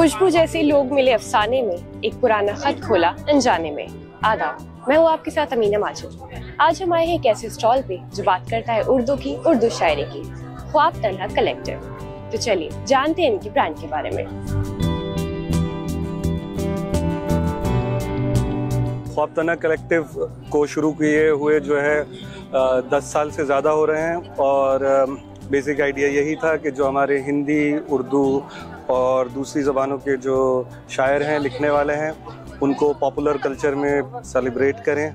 खुशबू जैसे लोग मिले अफसाने में, एक पुराना खत खोला अनजाने में। आदाब, मैं हूँ आपके साथ अमीना माजिद। आज हम आए हैं एक ऐसे स्टॉल पे जो बात करता है उर्दू की, उर्दू शायरी की, ख्वाब तन्हा कलेक्टिव। तो चलिए जानते हैं इनकी ब्रांड के बारे में। ख्वाब तन्हा कलेक्टिव को शुरू किए हुए जो है 10 साल से ज़्यादा हो रहे हैं और बेसिक आइडिया यही था कि जो हमारे हिंदी, उर्दू और दूसरी ज़बानों के जो शायर हैं, लिखने वाले हैं, उनको पॉपुलर कल्चर में सेलिब्रेट करें,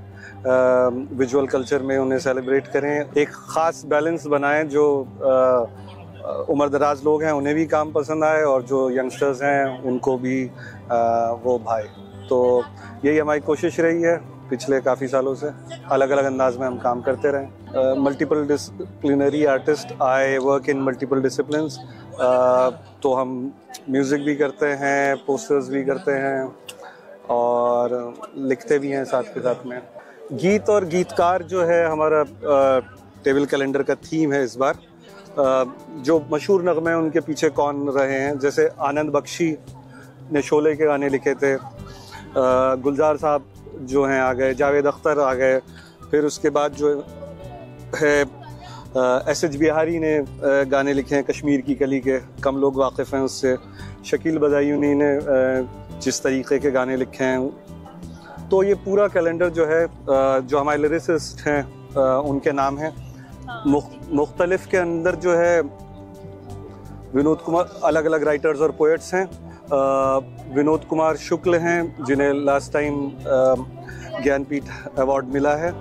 विजुअल कल्चर में उन्हें सेलिब्रेट करें, एक ख़ास बैलेंस बनाएं जो उम्र दराज लोग हैं उन्हें भी काम पसंद आए और जो यंगस्टर्स हैं उनको भी वो भाए। तो यही हमारी कोशिश रही है पिछले काफ़ी सालों से। अलग अलग अंदाज में हम काम करते रहें। Multiple disciplinary artist, I work in multiple disciplines. तो हम म्यूज़िक भी करते हैं, पोस्टर्स भी करते हैं और लिखते भी हैं साथ के साथ में। गीत और गीतकार जो है हमारा टेबल कैलेंडर का थीम है इस बार। जो मशहूर नगमे हैं उनके पीछे कौन रहे हैं, जैसे आनंद बख्शी ने शोले के गाने लिखे थे, गुलजार साहब जो हैं आ गए, जावेद अख्तर आ गए, फिर उसके बाद जो है एस.एच. बिहारी ने गाने लिखे हैं कश्मीर की कली के, कम लोग वाकिफ़ हैं उससे। शकील बदायूनी ने जिस तरीके के गाने लिखे हैं। तो ये पूरा कैलेंडर जो है, जो हमारे लिरिसिस्ट हैं उनके नाम हैं। मुख्तलिफ के अंदर जो है विनोद कुमार, अलग अलग राइटर्स और पोएट्स हैं। विनोद कुमार शुक्ल हैं जिन्हें लास्ट टाइम ज्ञानपीठ अवार्ड मिला है।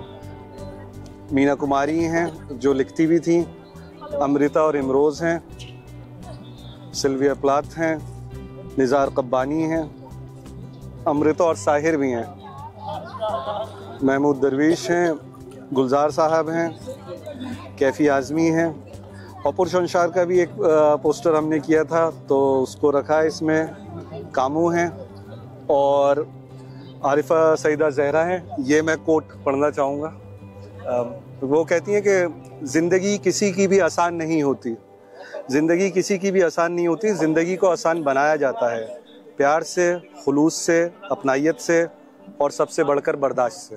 मीना कुमारी हैं जो लिखती भी थी। अमृता और इमरोज़ हैं। सिल्विया प्लाथ हैं। निज़ार कब्बानी हैं। अमृता और साहिर भी हैं। महमूद दरवेश हैं। गुलजार साहब हैं। कैफ़ी आज़मी हैं। अपुर शंशार का भी एक पोस्टर हमने किया था तो उसको रखा है इसमें। कामू हैं और आरिफा सईदा ज़हरा हैं। ये मैं कोट पढ़ना चाहूँगा। वो कहती हैं कि ज़िंदगी किसी की भी आसान नहीं होती, ज़िंदगी किसी की भी आसान नहीं होती, ज़िंदगी को आसान बनाया जाता है प्यार से, खुलूस से, अपनाइयत से और सबसे बढ़कर बर्दाश्त से।